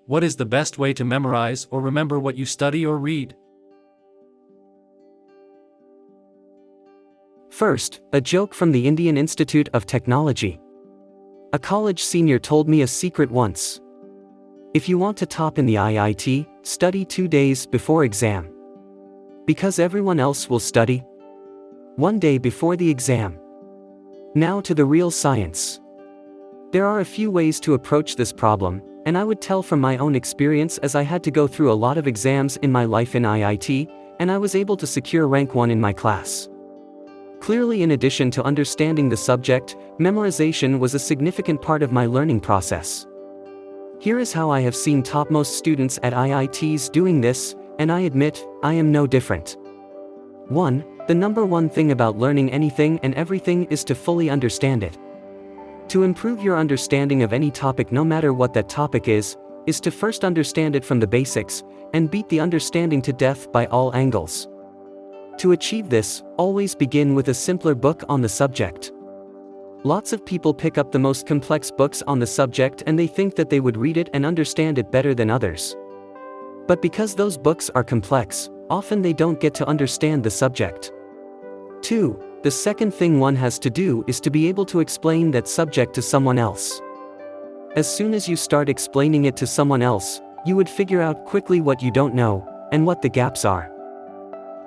What is the best way to memorize or remember what you study or read? First, a joke from the Indian Institute of Technology. A college senior told me a secret once. If you want to top in the IIT, study 2 days before exam. Because everyone else will study 1 day before the exam. Now to the real science. There are a few ways to approach this problem, and I would tell from my own experience as I had to go through a lot of exams in my life in IIT, and I was able to secure rank 1 in my class. Clearly, in addition to understanding the subject, memorization was a significant part of my learning process. Here is how I have seen topmost students at IITs doing this, and I admit, I am no different. 1. The number one thing about learning anything and everything is to fully understand it. To improve your understanding of any topic, no matter what that topic is to first understand it from the basics, and beat the understanding to death by all angles. To achieve this, always begin with a simpler book on the subject. Lots of people pick up the most complex books on the subject and they think that they would read it and understand it better than others. But because those books are complex, often they don't get to understand the subject. 2. The second thing one has to do is to be able to explain that subject to someone else. As soon as you start explaining it to someone else, you would figure out quickly what you don't know, and what the gaps are.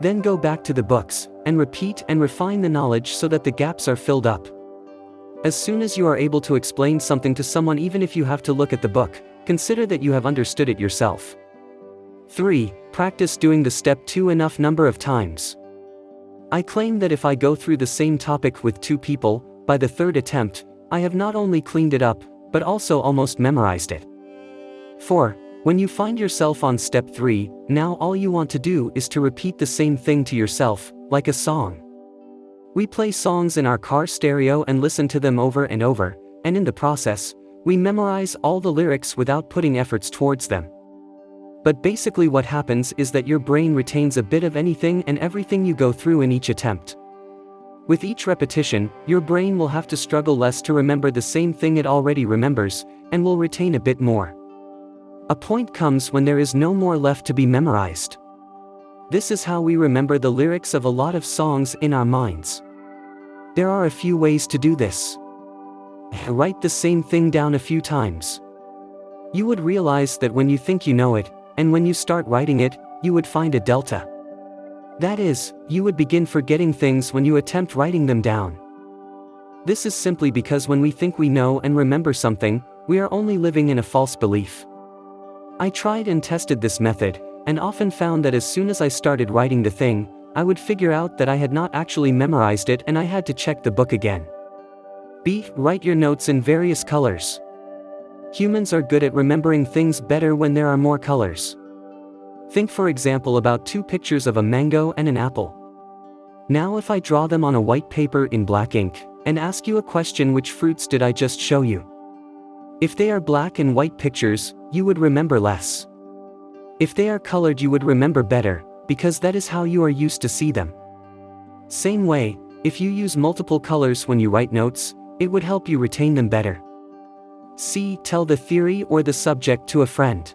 Then go back to the books, and repeat and refine the knowledge so that the gaps are filled up. As soon as you are able to explain something to someone, even if you have to look at the book, consider that you have understood it yourself. 3. Practice doing the step 2 enough number of times. I claim that if I go through the same topic with 2 people, by the 3rd attempt, I have not only cleaned it up, but also almost memorized it. 4. When you find yourself on step 3, now all you want to do is to repeat the same thing to yourself, like a song. We play songs in our car stereo and listen to them over and over, and in the process, we memorize all the lyrics without putting efforts towards them. But basically what happens is that your brain retains a bit of anything and everything you go through in each attempt. With each repetition, your brain will have to struggle less to remember the same thing it already remembers, and will retain a bit more. A point comes when there is no more left to be memorized. This is how we remember the lyrics of a lot of songs in our minds. There are a few ways to do this. Write the same thing down a few times. You would realize that when you think you know it, and when you start writing it, you would find a delta. That is, you would begin forgetting things when you attempt writing them down. This is simply because when we think we know and remember something, we are only living in a false belief. I tried and tested this method, and often found that as soon as I started writing the thing, I would figure out that I had not actually memorized it and I had to check the book again. B. Write your notes in various colors. Humans are good at remembering things better when there are more colors. Think for example about 2 pictures of a mango and an apple. Now if I draw them on a white paper in black ink, and ask you a question, which fruits did I just show you? If they are black and white pictures, you would remember less. If they are colored, you would remember better, because that is how you are used to see them. Same way, if you use multiple colors when you write notes, it would help you retain them better. C. Tell the theory or the subject to a friend.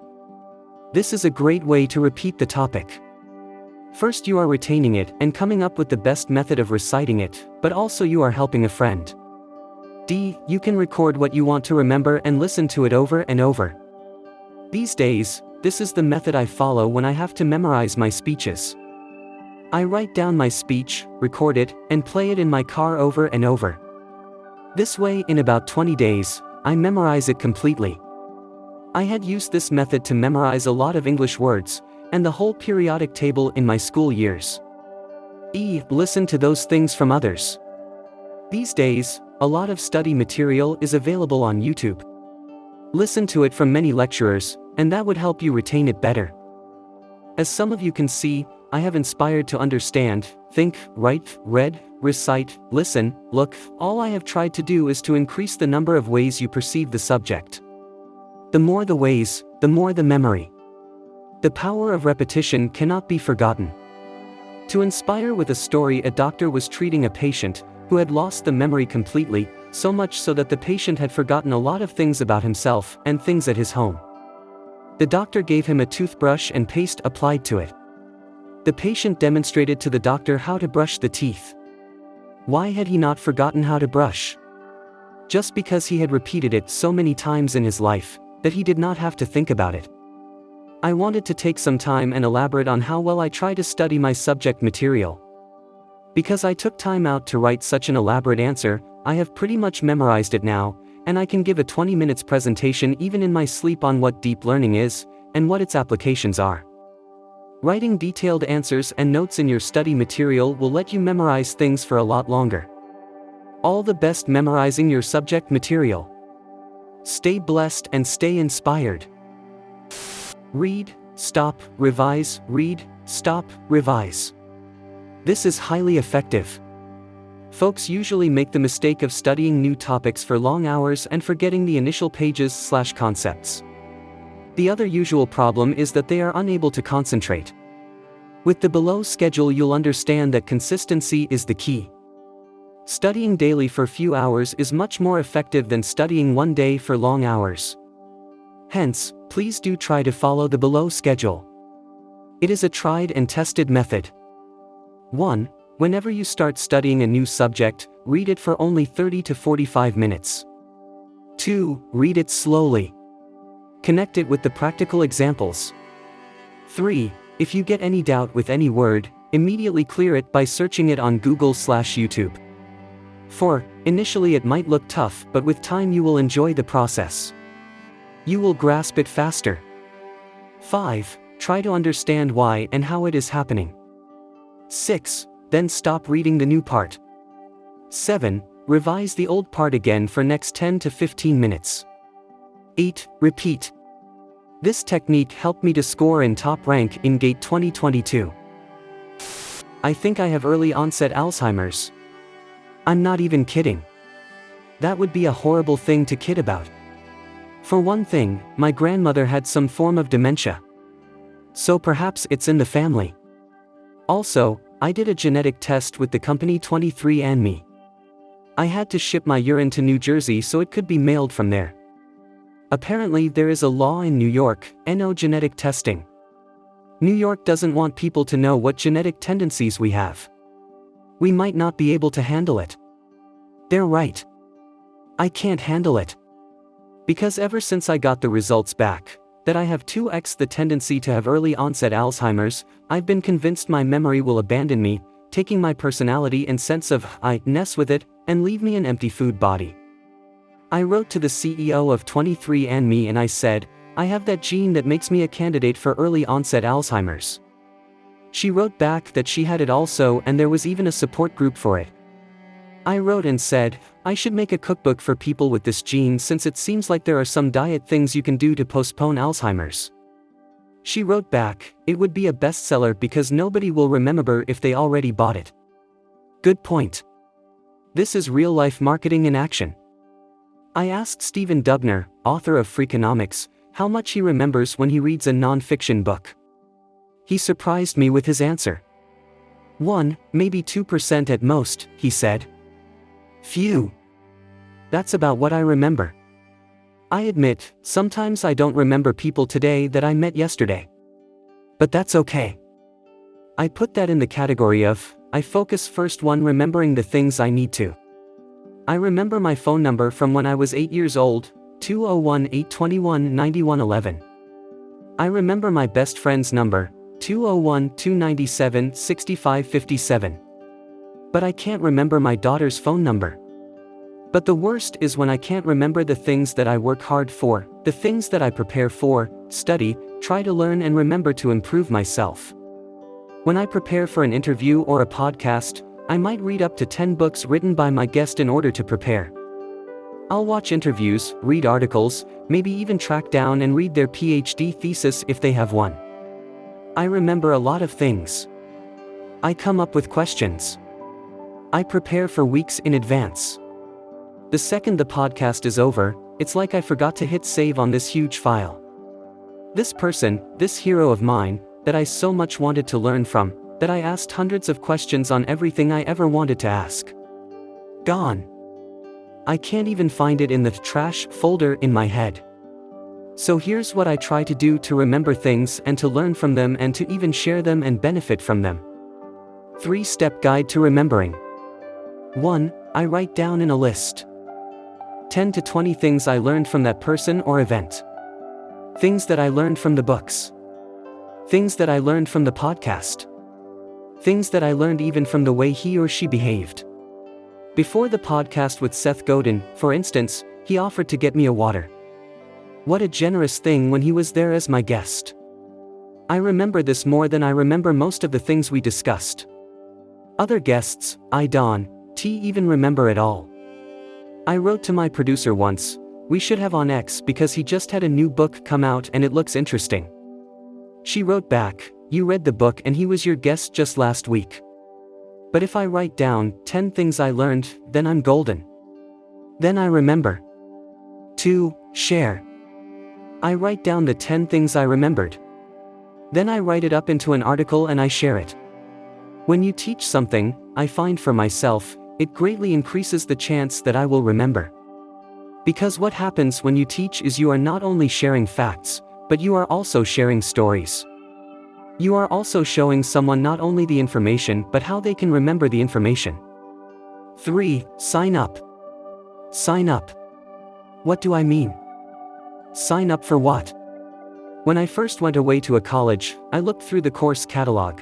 This is a great way to repeat the topic. First, you are retaining it and coming up with the best method of reciting it, but also you are helping a friend. D. You can record what you want to remember and listen to it over and over. These days, this is the method I follow when I have to memorize my speeches. I write down my speech, record it, and play it in my car over and over. This way, in about 20 days, I memorize it completely. I had used this method to memorize a lot of English words, and the whole periodic table in my school years. E. Listen to those things from others. These days, a lot of study material is available on YouTube. Listen to it from many lecturers, and that would help you retain it better. As some of you can see, I have inspired to understand, think, write, read, recite, listen, look. All I have tried to do is to increase the number of ways you perceive the subject. The more the ways, the more the memory. The power of repetition cannot be forgotten. To inspire with a story, a doctor was treating a patient who had lost the memory completely, so much so that the patient had forgotten a lot of things about himself and things at his home. The doctor gave him a toothbrush and paste applied to it. The patient demonstrated to the doctor how to brush the teeth. Why had he not forgotten how to brush? Just because he had repeated it so many times in his life, that he did not have to think about it. I wanted to take some time and elaborate on how well I try to study my subject material. Because I took time out to write such an elaborate answer, I have pretty much memorized it now, and I can give a 20 minutes presentation even in my sleep on what deep learning is, and what its applications are. Writing detailed answers and notes in your study material will let you memorize things for a lot longer. All the best memorizing your subject material. Stay blessed and stay inspired. Read, stop, revise, read, stop, revise. This is highly effective. Folks usually make the mistake of studying new topics for long hours and forgetting the initial pages/concepts. The other usual problem is that they are unable to concentrate. With the below schedule, you'll understand that consistency is the key. Studying daily for few hours is much more effective than studying one day for long hours. Hence, please do try to follow the below schedule. It is a tried and tested method. 1. Whenever you start studying a new subject, read it for only 30 to 45 minutes. 2. Read it slowly. Connect it with the practical examples. 3. If you get any doubt with any word, immediately clear it by searching it on Google/YouTube. 4. Initially it might look tough, but with time you will enjoy the process. You will grasp it faster. 5. Try to understand why and how it is happening. 6. Then stop reading the new part. 7. Revise the old part again for next 10 to 15 minutes. 8. Repeat. This technique helped me to score in top rank in GATE 2022. I think I have early onset Alzheimer's. I'm not even kidding. That would be a horrible thing to kid about. For one thing, my grandmother had some form of dementia. So perhaps it's in the family. Also, I did a genetic test with the company 23andMe. I had to ship my urine to New Jersey so it could be mailed from there. Apparently there is a law in New York, no genetic testing. New York doesn't want people to know what genetic tendencies we have. We might not be able to handle it. They're right. I can't handle it. Because ever since I got the results back, that I have 2x the tendency to have early onset Alzheimer's, I've been convinced my memory will abandon me, taking my personality and sense of I-ness with it, and leave me an empty food body. I wrote to the CEO of 23andMe and I said, I have that gene that makes me a candidate for early onset Alzheimer's. She wrote back that she had it also and there was even a support group for it. I wrote and said, I should make a cookbook for people with this gene since it seems like there are some diet things you can do to postpone Alzheimer's. She wrote back, it would be a bestseller because nobody will remember if they already bought it. Good point. This is real-life marketing in action. I asked Stephen Dubner, author of Freakonomics, how much he remembers when he reads a non-fiction book. He surprised me with his answer. 1, maybe 2% at most, he said. Phew. That's about what I remember. I admit, sometimes I don't remember people today that I met yesterday. But that's okay. I put that in the category of, I focus first 1 remembering the things I need to. I remember my phone number from when I was 8 years old, 201-821-9111. I remember my best friend's number, 201-297-6557. But I can't remember my daughter's phone number. But the worst is when I can't remember the things that I work hard for, the things that I prepare for, study, try to learn and remember to improve myself. When I prepare for an interview or a podcast, I might read up to 10 books written by my guest in order to prepare. I'll watch interviews, read articles, maybe even track down and read their PhD thesis if they have one. I remember a lot of things. I come up with questions. I prepare for weeks in advance. The second the podcast is over, it's like I forgot to hit save on this huge file. This person, this hero of mine, that I so much wanted to learn from, that I asked hundreds of questions on everything I ever wanted to ask. Gone. I can't even find it in the trash folder in my head. So here's what I try to do to remember things and to learn from them and to even share them and benefit from them. 3-step guide to remembering. 1. I write down in a list 10 to 20 things I learned from that person or event. Things that I learned from the books. Things that I learned from the podcast. Things that I learned even from the way he or she behaved. Before the podcast with Seth Godin, for instance, he offered to get me a water. What a generous thing when he was there as my guest. I remember this more than I remember most of the things we discussed. Other guests, I don't even remember at all. I wrote to my producer once, we should have on X because he just had a new book come out and it looks interesting. She wrote back, you read the book and he was your guest just last week. But if I write down 10 things I learned, then I'm golden. Then I remember. 2. Share. I write down the 10 things I remembered. Then I write it up into an article and I share it. When you teach something, I find for myself, it greatly increases the chance that I will remember. Because what happens when you teach is you are not only sharing facts, but you are also sharing stories. You are also showing someone not only the information but how they can remember the information. 3. Sign up. Sign up. What do I mean? Sign up for what? When I first went away to a college, I looked through the course catalog.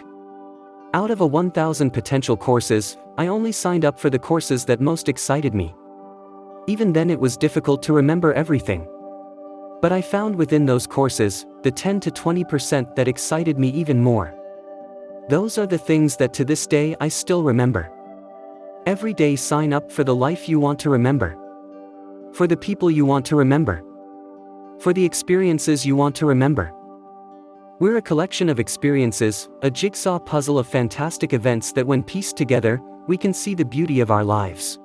Out of 1,000 potential courses, I only signed up for the courses that most excited me. Even then it was difficult to remember everything. But I found within those courses, the 10 to 20% that excited me even more. Those are the things that to this day I still remember. Every day sign up for the life you want to remember. For the people you want to remember. For the experiences you want to remember. We're a collection of experiences, a jigsaw puzzle of fantastic events that when pieced together, we can see the beauty of our lives.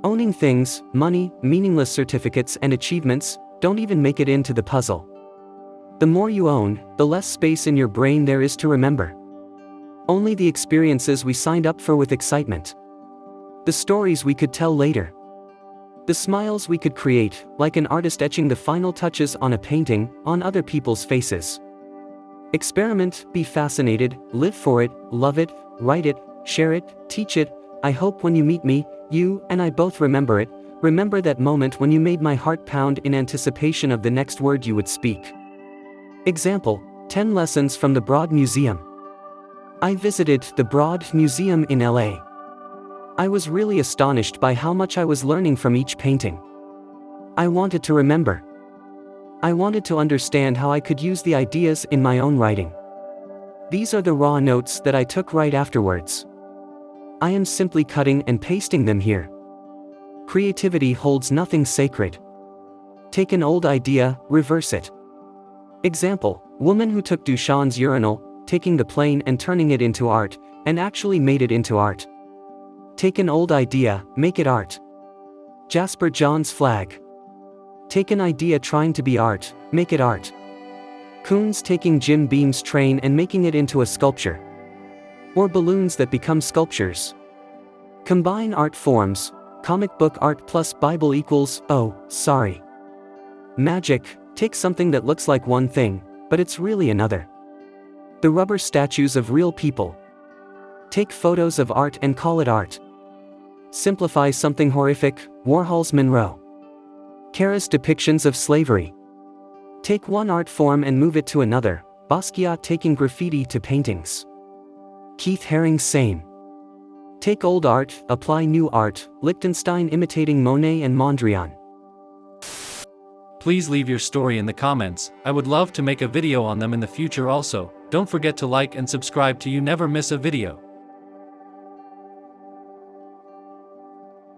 Owning things, money, meaningless certificates and achievements, don't even make it into the puzzle. The more you own, the less space in your brain there is to remember. Only the experiences we signed up for with excitement. The stories we could tell later. The smiles we could create, like an artist etching the final touches on a painting, on other people's faces. Experiment, be fascinated, live for it, love it, write it, share it, teach it. I hope when you meet me, you and I both remember it. Remember that moment when you made my heart pound in anticipation of the next word you would speak. Example, 10 lessons from the Broad Museum. I visited the Broad Museum in LA. I was really astonished by how much I was learning from each painting. I wanted to remember. I wanted to understand how I could use the ideas in my own writing. These are the raw notes that I took right afterwards. I am simply cutting and pasting them here. Creativity holds nothing sacred. Take an old idea, reverse it. Example, woman who took Duchamp's urinal, taking the plane and turning it into art, and actually made it into art. Take an old idea, make it art. Jasper John's flag. Take an idea trying to be art, make it art. Coons taking Jim Beam's train and making it into a sculpture. Or balloons that become sculptures. Combine art forms, comic book art plus Bible equals, magic, take something that looks like one thing, but it's really another. The rubber statues of real people. Take photos of art and call it art. Simplify something horrific, Warhol's Monroe. Cara's depictions of slavery. Take one art form and move it to another, Basquiat taking graffiti to paintings. Keith Haring's same. Take old art, apply new art, Liechtenstein imitating Monet and Mondrian. Please leave your story in the comments. I would love to make a video on them in the future also. Don't forget to like and subscribe to you never miss a video.